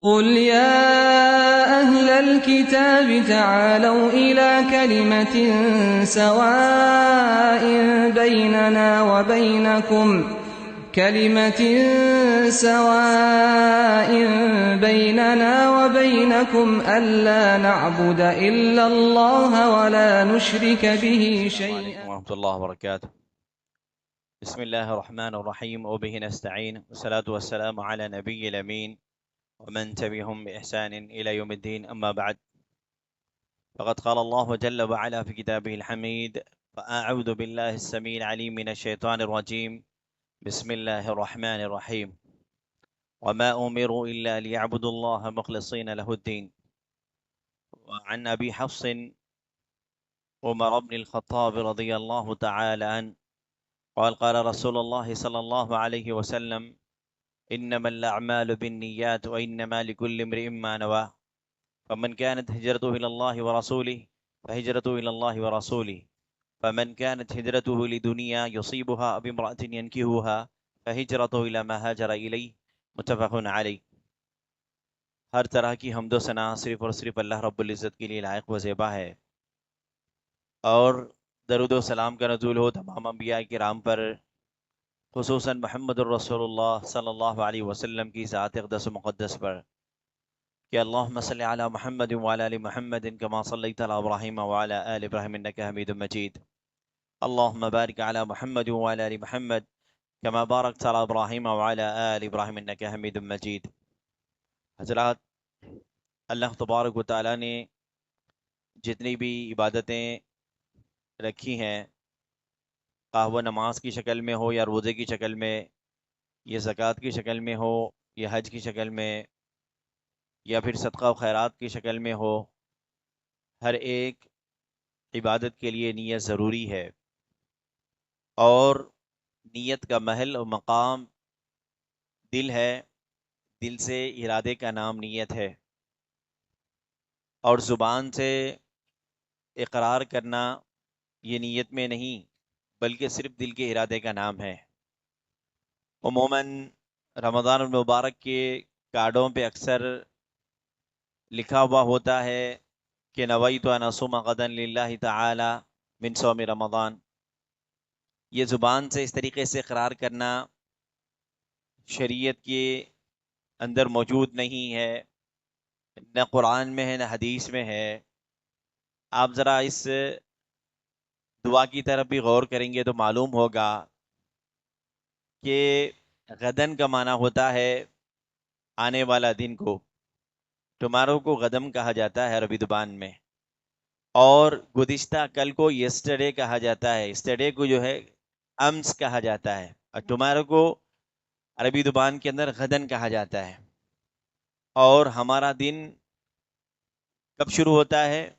قل يا أهل الكتاب تعالوا إلى كلمة سواء بيننا وبينكم ألا نعبد إلا الله ولا نشرك به شيئا. ورحمة الله وبركاته. بسم الله الرحمن الرحيم وبه نستعين والصلاة والسلام على نبي الأمين ومن تبعهم بإحسان إلى يوم الدين. أما بعد، فقد قال الله جل وعلا في كتابه الحميد: فأعوذ بالله السميع العليم من الشيطان الرجيم. بسم الله الرحمن الرحيم. وما أمروا إلا ليعبدوا الله مخلصين له الدين. وعن أبي حفص عمر بن الخطاب رضي الله تعالى عنه قال: قال رسول الله صلى الله عليه وسلم: إنما الأعمال بالنيات وإنما لكل امرئ ما نوى، فمن كانت هجرته إلى الله ورسوله فهجرته إلى الله ورسوله، فمن كانت هجرته لدنيا يصيبها أو امرأة ينكحها فهجرته إلى ما هاجر إليه. متفق علیہ۔ ہر طرح کی حمد و ثنا صرف اور صرف اللہ رب العزت کے لیے لائق و زیبا ہے، اور درود و سلام کا نزول ہو تمام انبیاء کرام پر، خصوصاً محمد الرسول اللہ صلی اللہ علیہ وسلم کی ذات اقدس و مقدس پر، کہ اللہم صلی علی محمد وعلی آل محمد کما صلیت علی ابراہیم وعلی آل ابراہیم انک حمید مجید۔ اللہم بارک علی محمد وعلی آل محمد کما بارکت علی ابراہیم وعلی آل ابراہیم انک حمید مجید۔ حضرات، اللہ تبارک و تعالیٰ نے جتنی بھی عبادتیں رکھی ہیں، خواہ وہ نماز کی شکل میں ہو یا روزے کی شکل میں، یا زکوٰۃ کی شکل میں ہو یا حج کی شکل میں، یا پھر صدقہ و خیرات کی شکل میں ہو، ہر ایک عبادت کے لیے نیت ضروری ہے، اور نیت کا محل و مقام دل ہے، دل سے ارادے کا نام نیت ہے، اور زبان سے اقرار کرنا یہ نیت میں نہیں بلکہ صرف دل کے ارادے کا نام ہے۔ عموماً رمضان المبارک کے کارڈوں پہ اکثر لکھا ہوا ہوتا ہے کہ نویت ان اصوم غدا للہ تعالی من صوم رمضان۔ یہ زبان سے اس طریقے سے اقرار کرنا شریعت کے اندر موجود نہیں ہے، نہ قرآن میں ہے نہ حدیث میں ہے۔ آپ ذرا اس دعا کی طرف بھی غور کریں گے تو معلوم ہوگا کہ غدن کا معنی ہوتا ہے آنے والا دن کو، ٹمارو کو غدم کہا جاتا ہے عربی زبان میں، اور گزشتہ کل کو یسٹرڈے کہا جاتا ہے، یسٹرڈے کو جو ہے امس کہا جاتا ہے، اور ٹمارو کو عربی زبان کے اندر غدن کہا جاتا ہے۔ اور ہمارا دن کب شروع ہوتا ہے؟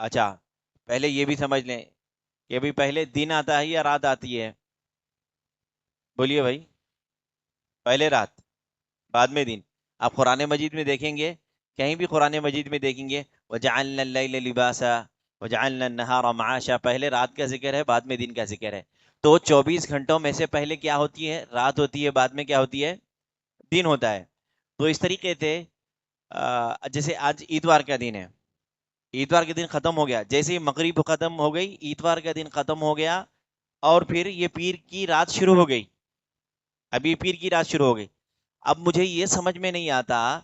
اچھا، پہلے یہ بھی سمجھ لیں کہ ابھی پہلے دن آتا ہے یا رات آتی ہے؟ بولیے بھائی، پہلے رات بعد میں دن۔ آپ قرآن مجید میں دیکھیں گے، کہیں بھی قرآن مجید میں دیکھیں گے وَجَعَلْنَا اللَّيْلَ لِبَاسًا وَجَعَلْنَا النَّهَارَ مَعَاشًا، پہلے رات کا ذکر ہے بعد میں دن کا ذکر ہے۔ تو 24 گھنٹوں میں سے پہلے کیا ہوتی ہے؟ رات ہوتی ہے، بعد میں کیا ہوتی ہے؟ دن ہوتا ہے۔ تو اس طریقے سے جیسے آج اتوار کا دن ہے، اتوار کے دن ختم ہو گیا، جیسے ہی مغرب ختم ہو گئی اتوار کا دن ختم ہو گیا، اور پھر یہ پیر کی رات شروع ہو گئی، ابھی پیر کی رات شروع ہو گئی۔ اب مجھے یہ سمجھ میں نہیں آتا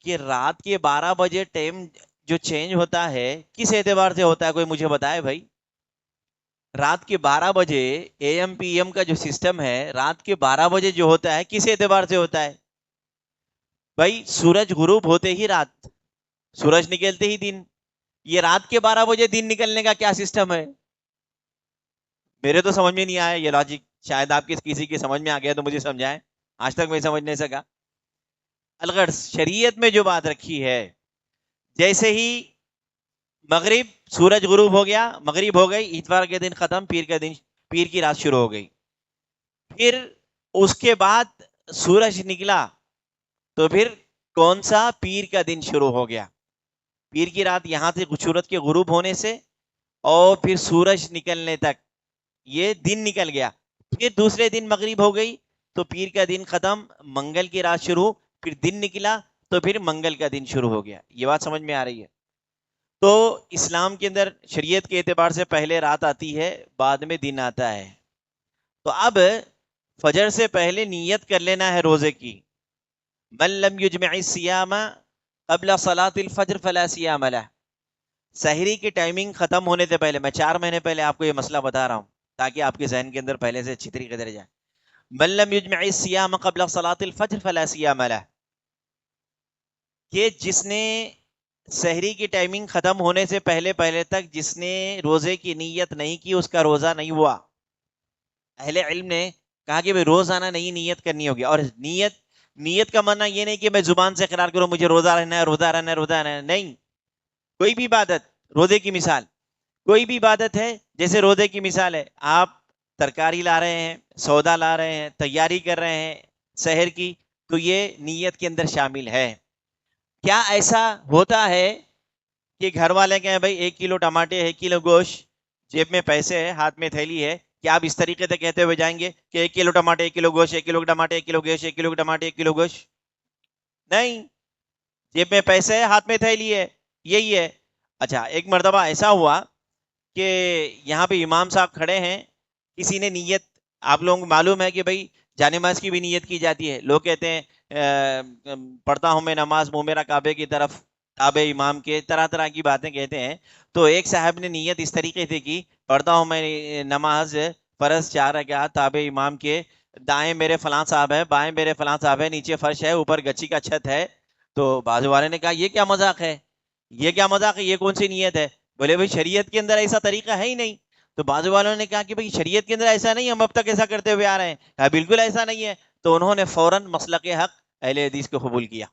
کہ رات کے 12 بجے ٹائم جو چینج ہوتا ہے کس اعتبار سے ہوتا ہے، کوئی مجھے بتائے بھائی۔ رات کے 12 بجے اے ایم پی ایم کا جو سسٹم ہے، رات کے 12 بجے جو ہوتا ہے کس اعتبار سے ہوتا ہے بھائی؟ سورج غروب ہوتے ہی رات، سورج نکلتے ہی دن۔ یہ رات کے 12 بجے دن نکلنے کا کیا سسٹم ہے؟ میرے تو سمجھ میں نہیں آیا یہ لاجک، شاید آپ کسی کی سمجھ میں آ گیا تو مجھے سمجھائیں، آج تک میں سمجھ نہیں سکا۔ الغرض شریعت میں جو بات رکھی ہے، جیسے ہی مغرب سورج غروب ہو گیا، مغرب ہو گئی، اتوار کے دن ختم، پیر کی رات شروع ہو گئی۔ پھر اس کے بعد سورج نکلا تو پھر کون سا؟ پیر کا دن شروع ہو گیا۔ پیر کی رات یہاں سے سورج کے غروب ہونے سے اور پھر سورج نکلنے تک یہ دن نکل گیا۔ پھر دوسرے دن مغرب ہو گئی تو پیر کا دن ختم، منگل کی رات شروع، پھر دن نکلا، تو پھر منگل کا دن شروع ہو گیا. یہ بات سمجھ میں آ رہی ہے؟ تو اسلام کے اندر شریعت کے اعتبار سے پہلے رات آتی ہے، بعد میں دن آتا ہے. تو اب فجر سے پہلے نیت کر لینا ہے روزے کی. من لم یجمع الصیام قبل صلاۃ الفجر فلا صیام لہ. سحری کی ٹائمنگ ختم ہونے سے پہلے، میں 4 مہینے پہلے آپ کو یہ مسئلہ بتا رہا ہوں تاکہ آپ کے ذہن کے اندر پہلے سے اچھی طریقے سے جائے. من لم یجمع الصیام قبل صلاۃ الفجر فلا صیام لہ، کہ جس نے سحری کی ٹائمنگ ختم ہونے سے پہلے تک جس نے روزے کی نیت نہیں کی اس کا روزہ نہیں ہوا. اہل علم نے کہا کہ روزانہ نہیں نیت کرنی ہوگی. اور نیت کا معنی یہ نہیں کہ میں زبان سے اقرار کروں مجھے روزہ رہنا ہے، روزہ رہنا ہے، روزہ رہنا ہے. نہیں، کوئی بھی عبادت، روزے کی مثال کوئی بھی عبادت ہے، جیسے روزے کی مثال ہے، آپ ترکاری لا رہے ہیں، سودا لا رہے ہیں، تیاری کر رہے ہیں سحر کی، تو یہ نیت کے اندر شامل ہے. کیا ایسا ہوتا ہے کہ گھر والے کہیں بھائی 1 کلو ٹماٹے، 1 کلو گوشت، جیب میں پیسے ہے، ہاتھ میں تھیلی ہے، کیا آپ اس طریقے سے کہتے ہوئے جائیں گے کہ 1 کلو ٹماٹے، 1 کلو گوشت، 1 کلو ٹماٹے، 1 کلو گوشت، 1 کلو ٹماٹے، 1 کلو گوشت؟ نہیں، جیب میں پیسے ہے، ہاتھ میں تھیلی ہے، یہی ہے. اچھا، ایک مرتبہ ایسا ہوا کہ یہاں پہ امام صاحب کھڑے ہیں، کسی نے نیت، آپ لوگوں کو معلوم ہے کہ بھائی جانماز کی بھی نیت کی جاتی ہے. لوگ کہتے ہیں پڑھتا ہوں میں نماز منہ میرا کعبے کی طرف، تابع امام کے، طرح طرح کی باتیں کہتے ہیں. تو ایک صاحب نے نیت اس طریقے سے کی، پڑھتا ہوں میں نماز فرض 4 رکعات تابع امام کے، دائیں میرے فلاں صاحب ہے، بائیں میرے فلاں صاحب ہے، نیچے فرش ہے، اوپر گچی کا چھت ہے. تو بازو والے نے کہا یہ کیا مذاق ہے، یہ کیا مذاق ہے، یہ کون سی نیت ہے؟ بولے بھائی شریعت کے اندر ایسا طریقہ ہے ہی نہیں. تو بازو والوں نے کہا کہ بھائی شریعت کے اندر ایسا نہیں، ہم اب تک ایسا کرتے ہوئے آ رہے ہیں. بالکل ایسا نہیں ہے. تو انہوں نے فوراً مسلک حق اہل حدیث کو قبول کیا،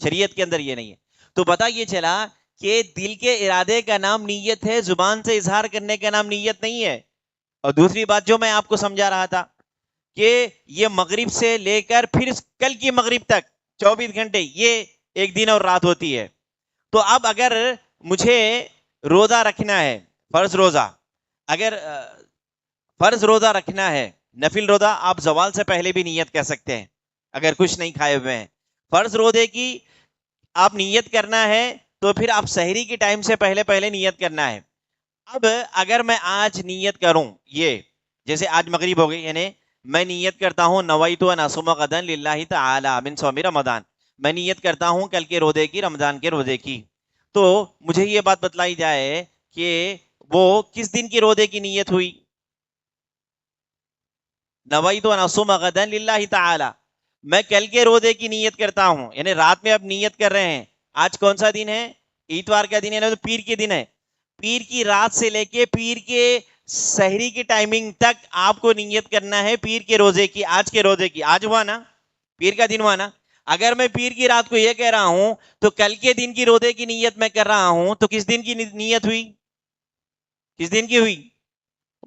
شریعت کے اندر یہ نہیں ہے. تو پتہ یہ چلا کہ دل کے ارادے کا نام نیت ہے، زبان سے اظہار کرنے کا نام نیت نہیں ہے. اور دوسری بات جو میں آپ کو سمجھا رہا تھا کہ یہ مغرب سے لے کر پھر کل کی مغرب تک 24 گھنٹے یہ ایک دن اور رات ہوتی ہے. تو اب اگر مجھے روزہ رکھنا ہے، فرض روزہ، اگر فرض روزہ رکھنا ہے، نفل روزہ آپ زوال سے پہلے بھی نیت کر سکتے ہیں اگر کچھ نہیں کھائے ہوئے ہیں. فرض روزے کی آپ نیت کرنا ہے تو پھر آپ سحری کی ٹائم سے پہلے نیت کرنا ہے. اب اگر میں آج نیت کروں، یہ جیسے آج مغرب ہو گئی، یعنی میں نیت کرتا ہوں نویت ان اصوم غدا للہ تعالی من صوم رمضان، میں نیت کرتا ہوں کل کے روزے کی، رمضان کے روزے کی. تو مجھے یہ بات بتلائی جائے کہ وہ کس دن کی روزے کی نیت ہوئی؟ نویت ان اصوم غدا للہ تعالی، میں کل کے روزے کی نیت کرتا ہوں، یعنی رات میں اب نیت کر رہے ہیں. آج کون سا دن ہے؟ اتوار کا دن ہے، تو پیر کے دن ہے. پیر کی رات سے لے کے پیر کے سحری کی ٹائمنگ تک آپ کو نیت کرنا ہے پیر کے روزے کی، آج کے روزے کی. آج ہوا نا، پیر کا دن ہوا نا. اگر میں پیر کی رات کو یہ کہہ رہا ہوں تو کل کے دن کی روزے کی نیت میں کر رہا ہوں، تو کس دن کی نیت ہوئی؟ کس دن کی ہوئی؟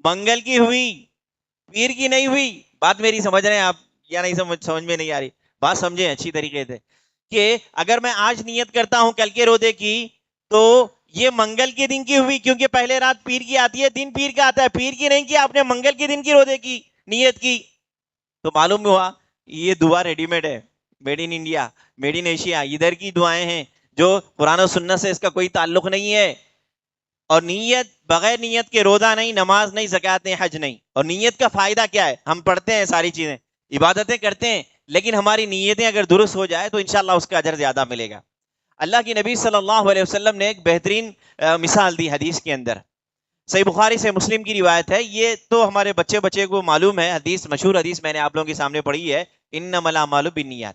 منگل کی ہوئی، پیر کی نہیں ہوئی. بات میری سمجھ رہے ہیں آپ یا نہیں؟ سمجھ میں نہیں آ رہی؟ بات سمجھیں اچھی طریقے سے کہ اگر میں آج نیت کرتا ہوں کل کے روزے کی تو یہ منگل کے دن کی ہوئی، کیونکہ پہلے رات پیر کی آتی ہے، دن پیر کا آتا ہے. پیر کی نہیں کی، آپ نے منگل کے دن کی روزے کی نیت کی. تو معلوم ہوا یہ دعا ریڈی میڈ ہے، made in India, made in Asia, ادھر کی دعائیں ہیں جو قرآن و سنت سے اس کا کوئی تعلق نہیں ہے. اور نیت، بغیر نیت کے روزہ نہیں، نماز نہیں، زکوٰۃ نہیں، حج نہیں. اور نیت کا فائدہ کیا ہے؟ ہم پڑھتے ہیں ساری چیزیں، عبادتیں کرتے ہیں، لیکن ہماری نیتیں اگر درست ہو جائے تو انشاءاللہ اس کا اجر زیادہ ملے گا. اللہ کی نبی صلی اللہ علیہ وسلم نے ایک بہترین مثال دی حدیث کے اندر، صحیح بخاری سے مسلم کی روایت ہے. یہ تو ہمارے بچے کو معلوم ہے، حدیث مشہور حدیث میں نے آپ لوگوں کے سامنے پڑھی ہے، انما الاعمال بالنیات.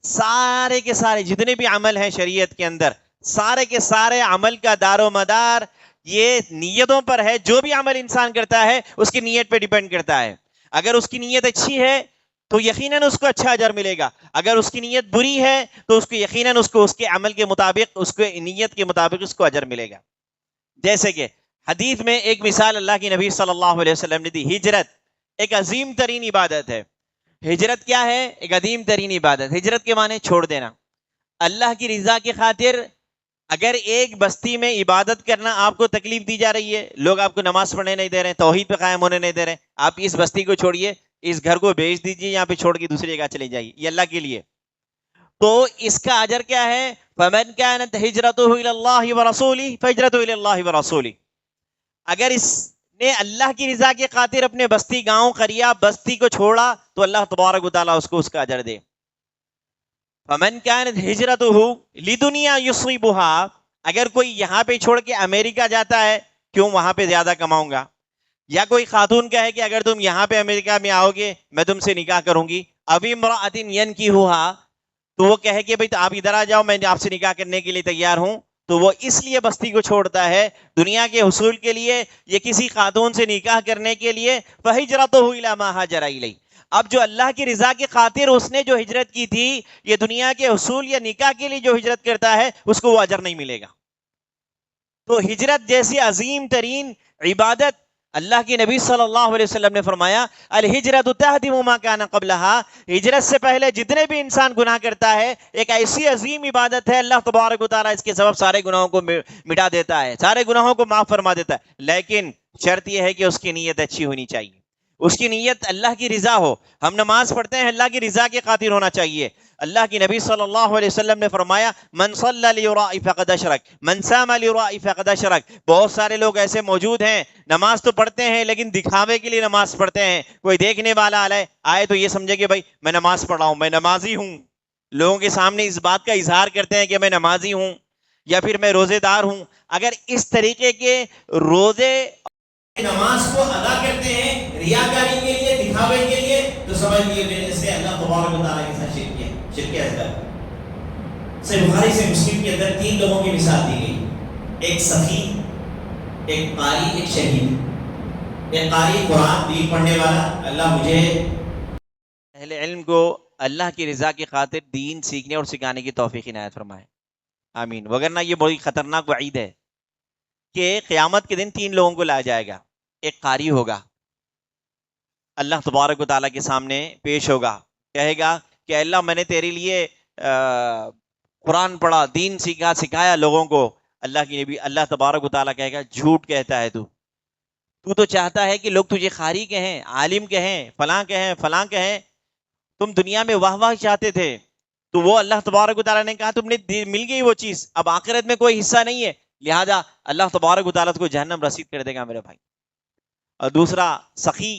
سارے کے سارے جتنے بھی عمل ہیں شریعت کے اندر، سارے کے سارے عمل کا دار و مدار یہ نیتوں پر ہے. جو بھی عمل انسان کرتا ہے اس کی نیت پہ ڈیپینڈ کرتا ہے. اگر اس کی نیت اچھی ہے تو یقیناً اس کو اچھا اجر ملے گا. اگر اس کی نیت بری ہے تو اس کو یقیناً اس کے عمل کے مطابق، اس کے نیت کے مطابق اس کو اجر ملے گا. جیسے کہ حدیث میں ایک مثال اللہ کی نبی صلی اللہ علیہ وسلم نے دی. ہجرت ایک عظیم ترین عبادت ہے. ہجرت کیا ہے؟ ایک عظیم ترین عبادت. ہجرت کے معنی چھوڑ دینا. اللہ کی رضا کی خاطر اگر ایک بستی میں عبادت کرنا آپ کو تکلیف دی جا رہی ہے، لوگ آپ کو نماز پڑھنے نہیں دے رہے ہیں، توحید پہ قائم ہونے نہیں دے رہے ہیں، آپ اس بستی کو چھوڑیے، اس گھر کو بیچ دیجیے، یہاں پہ چھوڑ کے دوسری جگہ چلے جائیے، یہ اللہ کے لیے. تو اس کا اجر کیا ہے؟ فمن كانت هجرته الى الله ورسوله فهجرته الى الله ورسوله. اگر اس نے اللہ کی رضا کی خاطر اپنے بستی گاؤں قریہ بستی کو چھوڑا تو اللہ تبارک و تعالیٰ اس کو اس کا اجر دے. فمن كانت هجرته لدنيا يصيبها، اگر کوئی یہاں پہ چھوڑ کے امریکہ جاتا ہے، کیوں وہاں پہ زیادہ کماؤں گا، یا کوئی خاتون کہے کہ اگر تم یہاں پہ امریکہ میں آؤ گے میں تم سے نکاح کروں گی، ابھی امرأۃ ينكحها، تو وہ کہے کہ بھئی آپ ادھر آ جاؤ میں آپ سے نکاح کرنے کے لیے تیار ہوں، تو وہ اس لیے بستی کو چھوڑتا ہے دنیا کے حصول کے لیے یا کسی خاتون سے نکاح کرنے کے لیے. فہجرتہ الی ما ہاجر الیہ. اب جو اللہ کی رضا کی خاطر اس نے جو ہجرت کی تھی، یہ دنیا کے حصول یا نکاح کے لیے جو ہجرت کرتا ہے اس کو وہ اجر نہیں ملے گا. تو ہجرت جیسی عظیم ترین عبادت اللہ کی نبی صلی اللہ علیہ وسلم نے فرمایا الہجرت تہدم ما کان قبلها. ہجرت سے پہلے جتنے بھی انسان گناہ کرتا ہے ایک ایسی عظیم عبادت ہے، اللہ تبارک و تعالیٰ اس کے سبب سارے گناہوں کو مٹا دیتا ہے، سارے گناہوں کو معاف فرما دیتا ہے. لیکن شرط یہ ہے کہ اس کی نیت اچھی ہونی چاہیے، اس کی نیت اللہ کی رضا ہو. ہم نماز پڑھتے ہیں اللہ کی رضا کی خاطر ہونا چاہیے. اللہ کی نبی صلی اللہ علیہ وسلم نے فرمایا من صلی لیراء فقد اشرک من صام لیراء فقد اشرک. بہت سارے لوگ ایسے موجود ہیں نماز تو پڑھتے ہیں لیکن دکھاوے کے لیے نماز پڑھتے ہیں. کوئی دیکھنے والا آئے تو یہ سمجھے کہ بھائی میں نماز پڑھ رہا ہوں، میں نمازی ہوں، لوگوں کے سامنے اس بات کا اظہار کرتے ہیں کہ میں نمازی ہوں یا پھر میں روزے دار ہوں. اگر اس طریقے کے روزے نماز کو ادا کرتے ہیں ریاکاری کے لیے دکھاوے کے لیے تو سمجھ لیجیے سے اللہ تبارک و تعالیٰ کے ساتھ شرک کیا. شرک اصغر. صحیح بخاری سے مسلم کے اندر 3 لوگوں کی مثال دی گئی، ایک سخی، ایک قاری، ایک شہید. ایک قاری قرآن دین پڑھنے والا، اللہ مجھے اہل علم کو اللہ کی رضا کی خاطر دین سیکھنے اور سکھانے کی توفیق عنایت فرمائے، آمین. وگرنہ یہ بڑی خطرناک وعید ہے کہ قیامت کے دن 3 لوگوں کو لایا جائے گا. ایک قاری ہوگا، اللہ تبارک و تعالیٰ کے سامنے پیش ہوگا، کہے گا کہ اللہ میں نے تیرے لیے قرآن پڑھا، دین سیکھا، سکھایا لوگوں کو. اللہ کی نبی اللہ تبارک و تعالیٰ کہے گا جھوٹ کہتا ہے تو چاہتا ہے کہ لوگ تجھے قاری کہیں، عالم کہیں، فلاں کہیں، فلاں کہیں. تم دنیا میں واہ واہ چاہتے تھے تو وہ اللہ تبارک و تعالیٰ نے کہا تم نے مل گئی وہ چیز، اب آخرت میں کوئی حصہ نہیں ہے، لہذا اللہ تبارک و تعالیٰ کو جہنم رسید کر دے گا میرے بھائی. اور دوسرا سخی،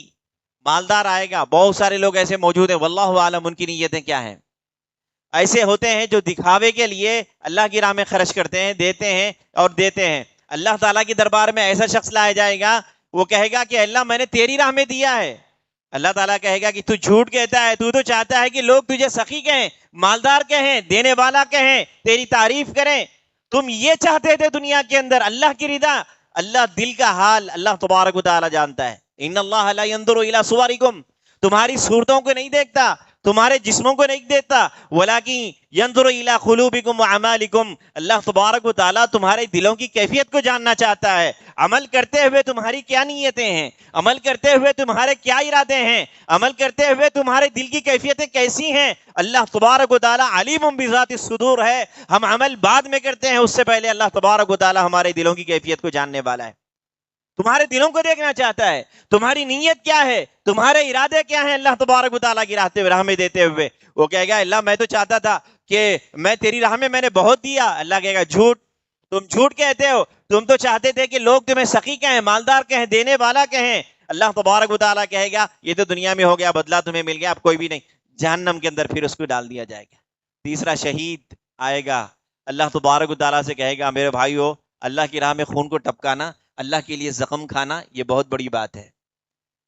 مالدار آئے گا. بہت سارے لوگ ایسے موجود ہیں واللہ عالم ان کی نیتیں کیا ہیں. ایسے ہوتے ہیں جو دکھاوے کے لیے اللہ کی راہ میں خرچ کرتے ہیں، دیتے ہیں اور دیتے ہیں. اللہ تعالیٰ کی دربار میں ایسا شخص لایا جائے گا، وہ کہے گا کہ اللہ میں نے تیری راہ میں دیا ہے. اللہ تعالیٰ کہے گا کہ تو جھوٹ کہتا ہے، تو چاہتا ہے کہ لوگ تجھے سخی کہیں، مالدار کہیں، دینے والا کہیں، تیری تعریف کریں. تم یہ چاہتے تھے دنیا کے اندر اللہ کی رضا. اللہ دل کا حال اللہ تبارک و تعالیٰ جانتا ہے. ان اللہ لا ينظر الى صورکم، تمہاری صورتوں کو نہیں دیکھتا، تمہارے جسموں کو نہیں دیکھتا، ولکن ينظر الى قلوبکم واعمالکم. اللہ تبارک و تعالیٰ تمہارے دلوں کی کیفیت کو جاننا چاہتا ہے. عمل کرتے ہوئے تمہاری کیا نیتیں ہیں، عمل کرتے ہوئے تمہارے کیا ارادے ہیں، عمل کرتے ہوئے تمہارے دل کی کیفیتیں کیسی ہیں. اللہ تبارک و تعالیٰ علیم بذات الصدور ہے. ہم عمل بعد میں کرتے ہیں، اس سے پہلے اللہ تبارک و تعالیٰ ہمارے دلوں کی کیفیت کو جاننے والا ہے. تمہارے دلوں کو دیکھنا چاہتا ہے، تمہاری نیت کیا ہے، تمہارے ارادے کیا ہیں. اللہ تبارک و تعالیٰ کی راہ میں دیتے ہوئے وہ کہے گا اللہ میں تو چاہتا تھا کہ میں تیری راہ میں نے بہت دیا. اللہ کہے گا جھوٹ، تم جھوٹ کہتے ہو، تم تو چاہتے تھے کہ لوگ تمہیں سخی کہیں، مالدار کہیں، دینے والا کہیں. اللہ تبارک و تعالیٰ کہے گا یہ تو دنیا میں ہو گیا، بدلہ تمہیں مل گیا، اب کوئی بھی نہیں. جہنم کے اندر پھر اس کو ڈال دیا جائے گا. تیسرا شہید آئے گا، اللہ تبارک و تعالیٰ سے کہے گا میرے بھائیو اللہ کی راہ میں خون کو ٹپکانا، اللہ کے لیے زخم کھانا، یہ بہت بڑی بات ہے،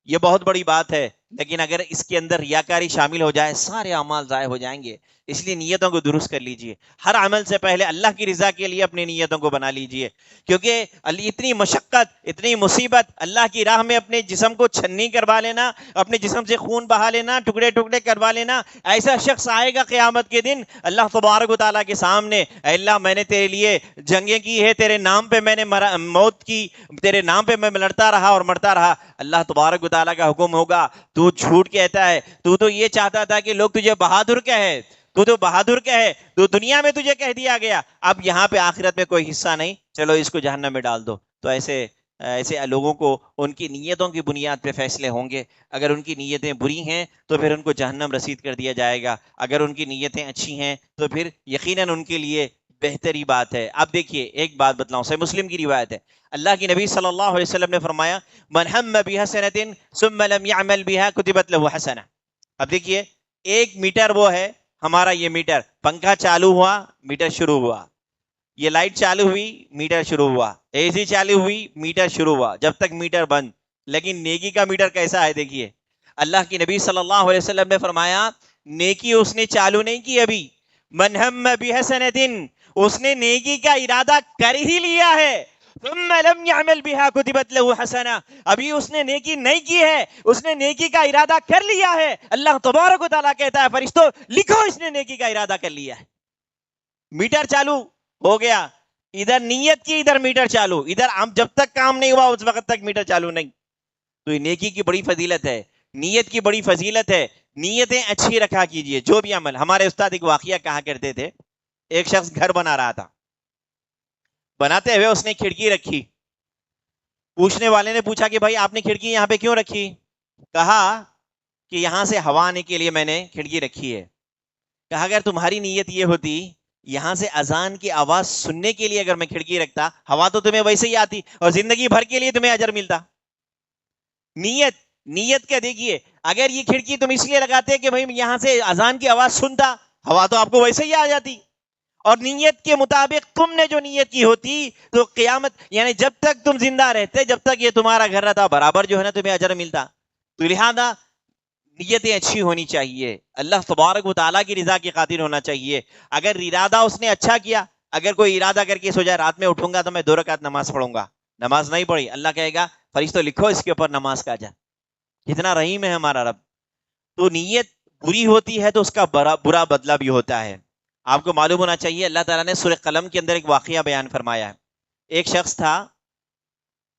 یہ بہت بڑی بات ہے. لیکن اگر اس کے اندر ریاکاری شامل ہو جائے سارے اعمال ضائع ہو جائیں گے. اس لیے نیتوں کو درست کر لیجئے. ہر عمل سے پہلے اللہ کی رضا کے لیے اپنی نیتوں کو بنا لیجئے، کیونکہ اتنی مشقت، اتنی مصیبت، اللہ کی راہ میں اپنے جسم کو چھنی کروا لینا، اپنے جسم سے خون بہا لینا، ٹکڑے ٹکڑے کروا لینا. ایسا شخص آئے گا قیامت کے دن اللہ تبارک و تعالیٰ کے سامنے، اے اللہ میں نے تیرے لیے جنگیں کی ہے، تیرے نام پہ میں نے موت کی، تیرے نام پہ میں لڑتا رہا اور مرتا رہا. اللہ تبارک و تعالیٰ کا حکم ہوگا تو جھوٹ کہتا ہے، تو یہ چاہتا تھا کہ لوگ تجھے بہادر کہے، تو بہادر کہے، تو دنیا میں تجھے کہہ دیا گیا، اب یہاں پہ آخرت میں کوئی حصہ نہیں، چلو اس کو جہنم میں ڈال دو. تو ایسے ایسے لوگوں کو ان کی نیتوں کی بنیاد پہ فیصلے ہوں گے. اگر ان کی نیتیں بری ہیں تو پھر ان کو جہنم رسید کر دیا جائے گا. اگر ان کی نیتیں اچھی ہیں تو پھر یقیناً ان کے لیے بہتری بات ہے. اب دیکھیے ایک بات بتلاؤں, صحیح مسلم کی روایت ہے, اللہ کی نبی صلی اللہ علیہ وسلم نے فرمایا من ہم بحسنۃ ثم لم يعمل بها كتبت له حسنہ. اب دیکھیے 1 میٹر وہ ہے ہمارا, یہ میٹر, پنکھا چالو ہوا میٹر شروع ہوا, یہ لائٹ چالو ہوئی میٹر شروع ہوا, اے سی چالو ہوئی میٹر شروع ہوا, جب تک میٹر بند. لیکن نیکی کا میٹر کیسا ہے دیکھیے, اللہ کی نبی صلی اللہ علیہ وسلم نے فرمایا نیکی اس نے چالو نہیں کی ابھی, من ہم بحسنۃ, اس نے نیکی کا ارادہ کر ہی لیا ہے, ثم لم يعمل بها كتبت له حسنہ, ابھی اس نے نیکی نہیں کی ہے, اس نے نیکی کا ارادہ کر لیا ہے. اللہ تبارک و تعالیٰ کہتا ہے فرشتوں لکھو اس نے نیکی کا ارادہ کر لیا ہے. میٹر چالو ہو گیا, ادھر نیت کی ادھر میٹر چالو, ادھر جب تک کام نہیں ہوا اس وقت تک میٹر چالو نہیں. تو یہ نیکی کی بڑی فضیلت ہے, نیت کی بڑی فضیلت ہے. نیتیں اچھی رکھا کیجئے جو بھی عمل. ہمارے استاد ایک واقعہ کہا کرتے تھے, ایک شخص گھر بنا رہا تھا, بناتے ہوئے اس نے کھڑکی رکھی. پوچھنے والے نے پوچھا کہ بھائی آپ نے کھڑکی یہاں پہ کیوں رکھی؟ کہا کہ یہاں سے ہوا آنے کے لیے میں نے کھڑکی رکھی ہے. کہا اگر تمہاری نیت یہ ہوتی یہاں سے اذان کی آواز سننے کے لیے اگر میں کھڑکی رکھتا, ہوا تو تمہیں ویسے ہی آتی اور زندگی بھر کے لیے تمہیں اجر ملتا. نیت کا دیکھیے, اگر یہ کھڑکی تم اس لیے لگاتے کہ بھائی یہاں سے اذان کی آواز سنتا, ہوا تو آپ کو ویسے ہی آ جاتی. اور نیت کے مطابق تم نے جو نیت کی ہوتی تو قیامت یعنی جب تک تم زندہ رہتے, جب تک یہ تمہارا گھر رہتا, برابر جو ہے نا تمہیں اجر ملتا. تو لہذا نیتیں اچھی ہونی چاہیے, اللہ تبارک و تعالیٰ کی رضا کی خاطر ہونا چاہیے. اگر ارادہ اس نے اچھا کیا, اگر کوئی ارادہ کر کے سو جائے رات میں اٹھوں گا تو میں 2 رکعت نماز پڑھوں گا, نماز نہیں پڑھی, اللہ کہے گا فرشتوں لکھو اس کے اوپر نماز کا اجر. کتنا رحیم ہے ہمارا رب. تو نیت بری ہوتی ہے تو اس کا برا بدلہ بھی ہوتا ہے. آپ کو معلوم ہونا چاہیے اللہ تعالیٰ نے سورہ قلم کے اندر ایک واقعہ بیان فرمایا ہے. ایک شخص تھا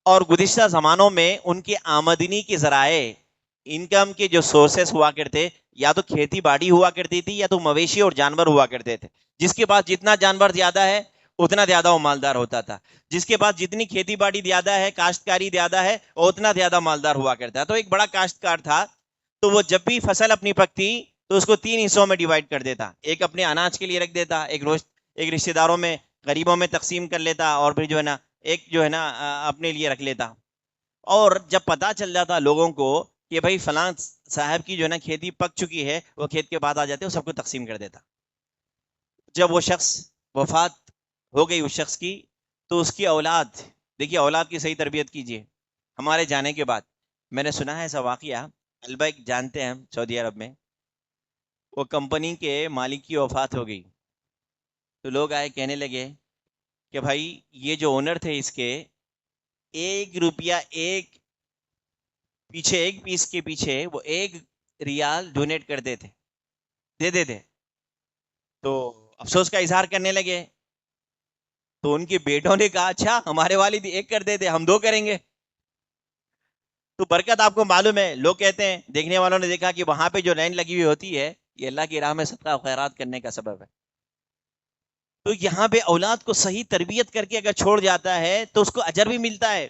اور گزشتہ زمانوں میں ان کی آمدنی کے ذرائع, انکم کے جو سورسز ہوا کرتے, یا تو کھیتی باڑی ہوا کرتی تھی یا تو مویشی اور جانور ہوا کرتے تھے. جس کے پاس جتنا جانور زیادہ ہے اتنا زیادہ وہ مالدار ہوتا تھا, جس کے پاس جتنی کھیتی باڑی زیادہ ہے, کاشتکاری زیادہ ہے, اتنا زیادہ مالدار ہوا کرتا ہے. تو ایک بڑا کاشتکار تھا, تو وہ جب بھی فصل اپنی پکتی تو اس کو 3 حصوں میں ڈیوائیڈ کر دیتا. ایک اپنے اناج کے لیے رکھ دیتا, ایک رشتہ داروں میں غریبوں میں تقسیم کر لیتا, اور پھر جو ہے نا ایک جو ہے نا اپنے لیے رکھ لیتا. اور جب پتا چل جاتا لوگوں کو کہ بھائی فلاں صاحب کی جو ہے نا کھیتی پک چکی ہے, وہ کھیت کے بعد آ جاتے, وہ سب کو تقسیم کر دیتا. جب وہ شخص وفات ہو گئی اس شخص کی, تو اس کی اولاد, دیکھیے اولاد کی صحیح تربیت کیجیے. ہمارے جانے کے بعد میں نے سنا ہے ایسا واقعہ, البیک جانتے ہیں ہم سعودی عرب میں, وہ کمپنی کے مالک کی وفات ہو گئی. تو لوگ آئے کہنے لگے کہ بھائی یہ جو اونر تھے اس کے 1 روپیہ ایک پیس کے پیچھے وہ 1 ریال ڈونیٹ کرتے تھے, دے دیتے. تو افسوس کا اظہار کرنے لگے. تو ان کے بیٹوں نے کہا اچھا ہمارے والد 1 کرتے تھے, ہم 2 کریں گے. تو برکت آپ کو معلوم ہے, لوگ کہتے ہیں, دیکھنے والوں نے دیکھا کہ وہاں پہ جو لائن لگی ہوئی ہوتی ہے یہ اللہ کی راہ میں صدقہ و خیرات کرنے کا سبب ہے. تو یہاں پہ اولاد کو صحیح تربیت کر کے اگر چھوڑ جاتا ہے تو اس کو اجر بھی ملتا ہے.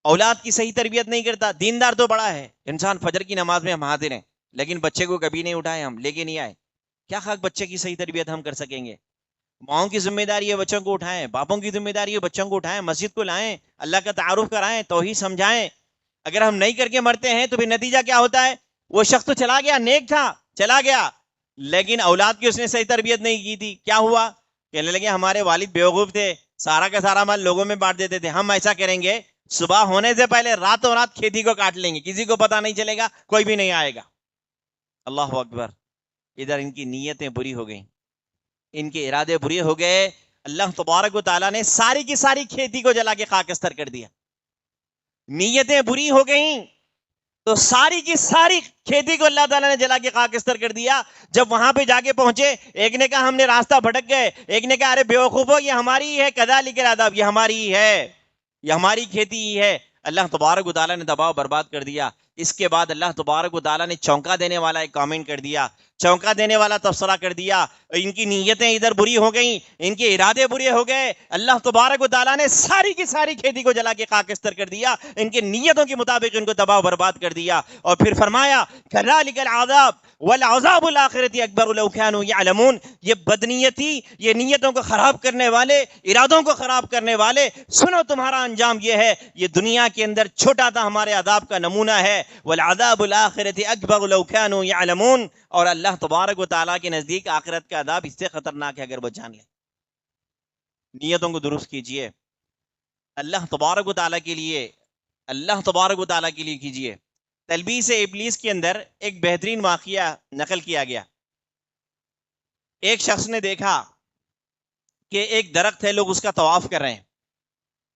اولاد کی صحیح تربیت نہیں کرتا, دیندار تو بڑا ہے انسان, فجر کی نماز میں ہم حاضر ہیں, لیکن بچے کو کبھی نہیں اٹھائے, ہم لے کے نہیں آئے. کیا خاک بچے کی صحیح تربیت ہم کر سکیں گے؟ ماؤں کی ذمہ داری ہے بچوں کو اٹھائیں, باپوں کی ذمہ داری ہے بچوں کو اٹھائیں, مسجد کو لائیں, اللہ کا تعارف کرائیں, توحید سمجھائیں. اگر ہم نہیں کر کے مرتے ہیں تو پھر نتیجہ کیا ہوتا ہے؟ وہ شخص تو چلا گیا, نیک تھا, چلا گیا, لیکن اولاد کی اس نے صحیح تربیت نہیں کی تھی. کیا ہوا؟ کہنے لگے ہمارے والد بیوقوف تھے, سارا کا سارا مال لوگوں میں بانٹ دیتے تھے, ہم ایسا کریں گے صبح ہونے سے پہلے راتوں رات کھیتی کو کاٹ لیں گے, کسی کو پتا نہیں چلے گا, کوئی بھی نہیں آئے گا. اللہ اکبر. ادھر ان کی نیتیں بری ہو گئیں, ان کے ارادے بری ہو گئے. اللہ تبارک و تعالیٰ نے ساری کی ساری کھیتی کو جلا کے خاکستر کر دیا. نیتیں بری ہو گئیں تو ساری کی ساری کھیتی کو اللہ تعالیٰ نے جلا کے خاکستر کر دیا. جب وہاں پہ جا کے پہنچے, ایک نے کہا ہم نے راستہ بھٹک گئے, ایک نے کہا ارے بیوقوفو یہ ہماری ہی ہے, کذالک العذاب, یہ ہماری ہی ہے, یہ ہماری کھیتی ہی ہے. اللہ تبارک و تعالیٰ نے تباہ و برباد کر دیا۔ اس کے بعد اللہ تبارک و تعالیٰ نے چونکا دینے والا ایک کامنٹ کر دیا، چونکا دینے والا تبصرہ کر دیا۔ ان کی نیتیں ادھر بری ہو گئیں، ان کے ارادے برے ہو گئے، اللہ تبارک و تعالیٰ نے ساری کی ساری کھیتی کو جلا کے خاکستر کر دیا، ان کے نیتوں کے مطابق ان کو تباہ و برباد کر دیا۔ اور پھر فرمایا کذالک العذاب والعذاب الآخرۃ اکبر لو کانوا یعلمون، یہ بدنیتی، یہ نیتوں کو خراب کرنے والے، ارادوں کو خراب کرنے والے، سنو تمہارا انجام یہ ہے، یہ دنیا کے اندر چھوٹا تھا ہمارے عذاب کا نمونہ ہے، والعذاب الآخرۃ اکبر لو کانوا یعلمون، اور اللہ تبارک و تعالیٰ کے نزدیک آخرت کا عذاب اس سے خطرناک ہے اگر وہ جان لیں۔ نیتوں کو درست کیجئے، اللہ تبارک و تعالیٰ کے لیے، اللہ تبارک و تعالیٰ کے لیے کیجئے۔ تلبیس ابلیس کے اندر ایک بہترین واقعہ نقل کیا گیا۔ ایک شخص نے دیکھا کہ ایک درخت ہے، لوگ اس کا طواف کر رہے ہیں۔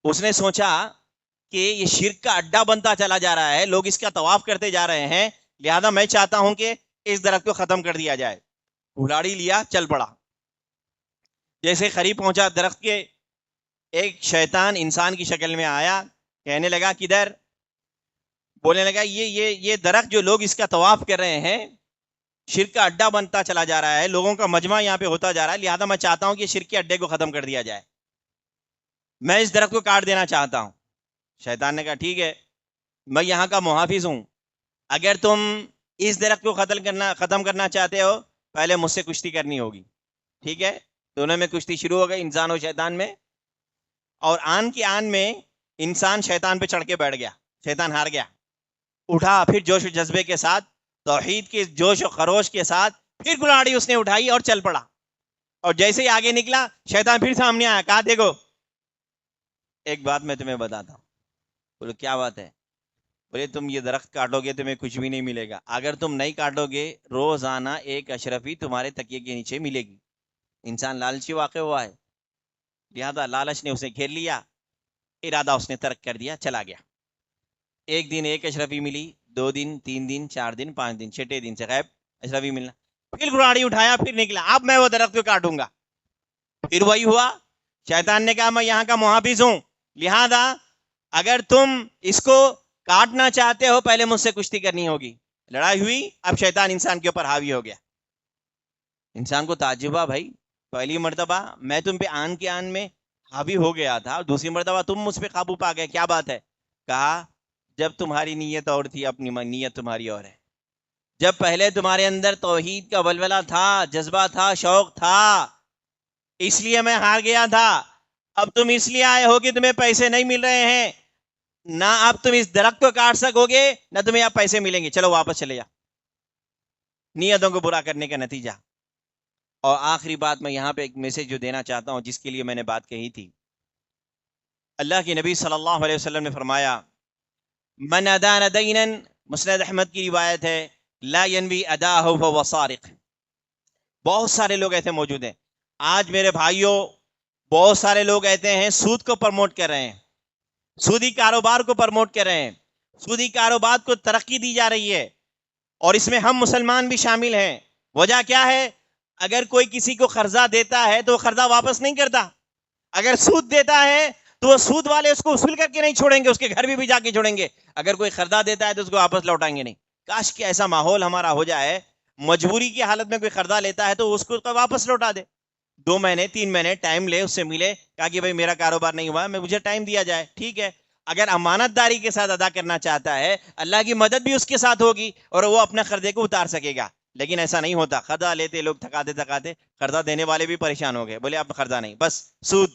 اس نے سوچا کہ یہ شرک کا اڈا بنتا چلا جا رہا ہے، لوگ اس کا طواف کرتے جا رہے ہیں، لہذا میں چاہتا ہوں کہ اس درخت کو ختم کر دیا جائے۔ کلاڑی لیا، چل پڑا۔ جیسے قریب پہنچا درخت کے، ایک شیطان انسان کی شکل میں آیا، کہنے لگا کدھر؟ بولنے لگا یہ درخت جو لوگ اس کا طواف کر رہے ہیں، شرک کا اڈا بنتا چلا جا رہا ہے، لوگوں کا مجمع یہاں پہ ہوتا جا رہا ہے، لہذا میں چاہتا ہوں کہ شرک کے اڈے کو ختم کر دیا جائے، میں اس درخت کو کاٹ دینا چاہتا ہوں۔ شیطان نے کہا ٹھیک ہے، میں یہاں کا محافظ ہوں، اگر تم اس درخت کو ختم کرنا چاہتے ہو پہلے مجھ سے کشتی کرنی ہوگی۔ ٹھیک ہے، دونوں میں کشتی شروع ہو گئی، انسان اور شیطان میں، اور آن کی آن میں انسان شیطان پہ چڑھ کے بیٹھ گیا، شیطان ہار گیا، اٹھا پھر جوش و جذبے کے ساتھ، توحید کے جوش و خروش کے ساتھ پھر کلاڑی اس نے اٹھائی اور چل پڑا، اور جیسے ہی آگے نکلا شیطان پھر سامنے آیا، کہا دیکھو ایک بات میں تمہیں بتاتا ہوں۔ بولے کیا بات ہے؟ بولے تم یہ درخت کاٹو گے تمہیں کچھ بھی نہیں ملے گا، اگر تم نہیں کاٹو گے روزانہ ایک اشرفی تمہارے تکیے کے نیچے ملے گی۔ انسان لالچی واقع ہوا ہے، لہذا لالچ نے اسے گھیر لیا، ارادہ اس نے ترک کر دیا، چلا گیا۔ ایک دن ایک اشرفی ملی، 2 دن 3 دن 4 دن 5 دن، 6 دن سے غائب اشرفی ملنا، پھر کلاڑی اٹھایا، پھر نکلا، اب میں وہ درخت کو کاٹوں گا۔ پھر وہی ہوا، شیطان نے کہا میں یہاں کا محافظ ہوں، لہذا اگر تم اس کو کاٹنا چاہتے ہو پہلے مجھ سے کشتی کرنی ہوگی۔ لڑائی ہوئی، اب شیطان انسان کے اوپر حاوی ہو گیا۔ انسان کو تعجب ہوا، بھائی پہلی مرتبہ میں تم پہ آن کے آن میں حاوی ہو گیا تھا، دوسری مرتبہ تم مجھ پہ قابو پا گئے، کیا بات ہے؟ کہا جب تمہاری نیت اور تھی، اپنی نیت تمہاری اور ہے۔ جب پہلے تمہارے اندر توحید کا ولولہ تھا، جذبہ تھا، شوق تھا، اس لیے میں ہار گیا تھا۔ اب تم اس لیے آئے ہو کہ تمہیں پیسے نہیں مل رہے ہیں، نہ اب تم اس درخت کو کاٹ سکو گے، نہ تمہیں اب پیسے ملیں گے، چلو واپس چلے جا۔ نیتوں کو برا کرنے کا نتیجہ۔ اور آخری بات میں یہاں پہ ایک میسج جو دینا چاہتا ہوں، جس کے لیے میں نے بات کہی تھی، اللہ کے نبی صلی اللہ علیہ وسلم نے فرمایا من ادان دینا، مسند احمد کی روایت ہے، لا ینوی اداہ فہو سارق۔ بہت سارے لوگ ایسے موجود ہیں آج میرے بھائیوں، بہت سارے لوگ ایسے ہیں سود کو پروموٹ کر رہے ہیں، سودی کاروبار کو پروموٹ کر رہے ہیں، سودی کاروبار کو ترقی دی جا رہی ہے، اور اس میں ہم مسلمان بھی شامل ہیں۔ وجہ کیا ہے؟ اگر کوئی کسی کو قرضہ دیتا ہے تو وہ قرضہ واپس نہیں کرتا، اگر سود دیتا ہے تو وہ سود والے اس کو وصول کر کے نہیں چھوڑیں گے، اس کے گھر بھی جا کے چھوڑیں گے۔ اگر کوئی قرضہ دیتا ہے تو اس کو واپس لوٹائیں گے نہیں۔ کاش کہ ایسا ماحول ہمارا ہو جائے، مجبوری کی حالت میں کوئی قرضہ لیتا ہے تو اس کو واپس لوٹا دے، 2 مہینے 3 مہینے ٹائم لے، اس سے ملے، کہا کہ بھائی میرا کاروبار نہیں ہوا، مجھے ٹائم دیا جائے، ٹھیک ہے۔ اگر امانت داری کے ساتھ ادا کرنا چاہتا ہے، اللہ کی مدد بھی اس کے ساتھ ہوگی اور وہ اپنے قرضے کو اتار سکے گا۔ لیکن ایسا نہیں ہوتا، قرضہ لیتے لوگ تھکاتے قرضہ دینے والے بھی پریشان ہو گئے، بولے اب قرضہ نہیں، بس سود،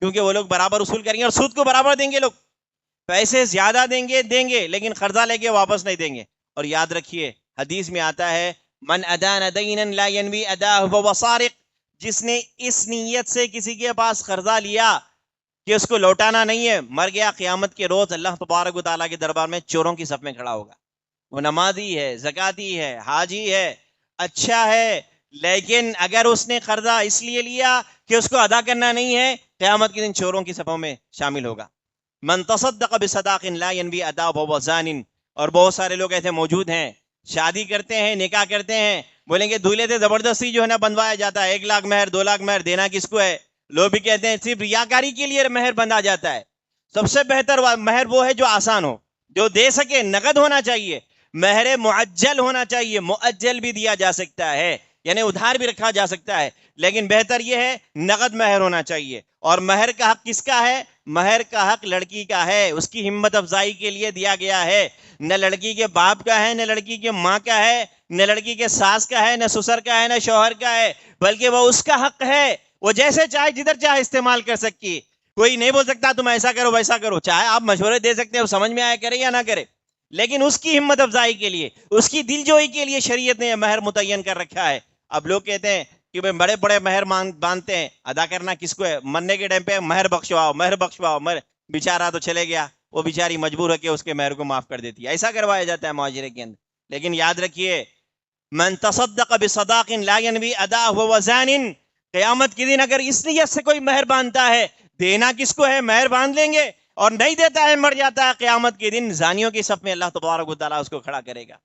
کیونکہ وہ لوگ برابر وصول کریں گے اور سود کو برابر دیں گے، لوگ پیسے زیادہ دیں گے لیکن قرضہ لے کے واپس نہیں دیں گے۔ اور یاد رکھیے حدیث میں آتا ہے من ادان دینا لا ینوی اداہ فہو سارق، جس نے اس نیت سے کسی کے پاس قرضہ لیا کہ اس کو لوٹانا نہیں ہے، مر گیا، قیامت کے روز اللہ تبارک و تعالیٰ کے دربار میں چوروں کی صف میں کھڑا ہوگا۔ وہ نمازی ہے، زکاتی ہے، حاجی ہے، اچھا ہے، لیکن اگر اس نے قرضہ اس لیے لیا کہ اس کو ادا کرنا نہیں ہے، قیامت کے دن چوروں کی صفوں میں شامل ہوگا۔ من تصدق بصداق لا ینوی اداہ فہو زان۔ اور بہت سارے لوگ ایسے موجود ہیں، شادی کرتے ہیں، نکاح کرتے ہیں، بولیں گے دولہے سے زبردستی جو ہے نا بندوایا جاتا ہے، 1 لاکھ مہر 2 لاکھ مہر دینا کس کو ہے؟ لوگ بھی کہتے ہیں صرف ریاکاری کے لیے مہر بندھا جاتا ہے، سب سے بہتر مہر وہ ہے جو آسان ہو، جو دے سکے، نقد ہونا چاہیے، مہر معجل ہونا چاہیے، مؤجل بھی دیا جا سکتا ہے، یعنی ادھار بھی رکھا جا سکتا ہے، لیکن بہتر یہ ہے نقد مہر ہونا چاہیے۔ اور مہر کا حق کس کا ہے؟ مہر کا حق لڑکی کا ہے، اس کی ہمت افزائی کے لیے دیا گیا ہے، نہ لڑکی کے باپ کا ہے، نہ لڑکی کے ماں کا ہے، نہ لڑکی کے ساس کا ہے، نہ سسر کا ہے، نہ شوہر کا ہے، بلکہ وہ اس کا حق ہے، وہ جیسے چاہے جدھر چاہے استعمال کر سکتی۔ کوئی نہیں بول سکتا تم ایسا کرو ویسا کرو، چاہے آپ مشورے دے سکتے ہیں، سمجھ میں آیا کرے یا نہ کرے، لیکن اس کی ہمت افزائی کے لیے، اس کی دل جوئی کے لیے شریعت نے مہر متعین کر رکھا ہے۔ اب لوگ کہتے ہیں کہ بڑے بڑے مہر باندھتے ہیں، ادا کرنا کس کو ہے؟ مرنے کے ٹائم پہ مہر بخشواؤ، مہر بخشواؤ، بیچارہ تو چلے گیا، وہ بیچاری مجبور ہے کہ اس کے مہر کو معاف کر دیتی ہے، ایسا کروایا جاتا ہے معاشرے کے اندر۔ لیکن یاد رکھیے، من تصدق بصداق لا ينوي اداء وهو زان، قیامت کے دن اگر اس نیت سے کوئی مہر باندھتا ہے، دینا کس کو ہے؟ مہر باندھ لیں گے، اور نہیں دیتا ہے، مر جاتا ہے، قیامت کے دن زانیوں کی صف میں اللہ تبارک و تعالیٰ اس کو کھڑا کرے گا۔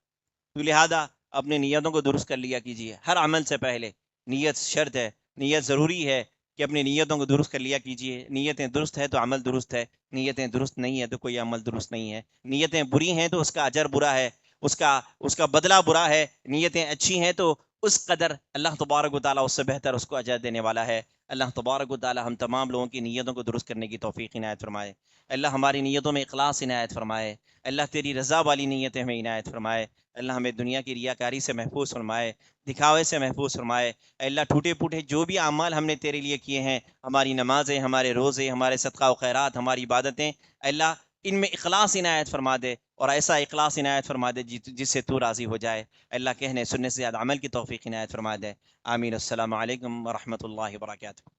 تو لہذا اپنی نیتوں کو درست کر لیا کیجیے، ہر عمل سے پہلے نیت شرط ہے، نیت ضروری ہے کہ اپنی نیتوں کو درست کر لیا کیجیے۔ نیتیں درست ہے تو عمل درست ہے، نیتیں درست نہیں ہے تو کوئی عمل درست نہیں ہے، نیتیں بری ہیں تو اس کا اجر برا ہے، اس کا بدلہ برا ہے، نیتیں اچھی ہیں تو اس قدر اللہ تبارک و تعالیٰ اس سے بہتر اس کو اجر دینے والا ہے۔ اللہ تبارک و تعالیٰ ہم تمام لوگوں کی نیتوں کو درست کرنے کی توفیق عنایت فرمائے۔ اللہ ہماری نیتوں میں اخلاص عنایت فرمائے۔ اللہ تیری رضا والی نیتیں ہمیں عنایت فرمائے۔ اللہ ہمیں دنیا کی ریاکاری سے محفوظ فرمائے، دکھاوے سے محفوظ فرمائے۔ اللہ ٹوٹے پھوٹے جو بھی اعمال ہم نے تیرے لیے کیے ہیں، ہماری نمازیں، ہمارے روزے، ہمارے صدقہ و خیرات، ہماری عبادتیں، اللہ ان میں اخلاص عنایت فرما دے، اور ایسا اخلاص عنایت فرما دے جس سے تو راضی ہو جائے۔ اللہ کہنے سننے سے زیادہ عمل کی توفیق عنایت فرما دے۔ آمین۔ السلام علیکم ورحمۃ اللہ وبرکاتہ۔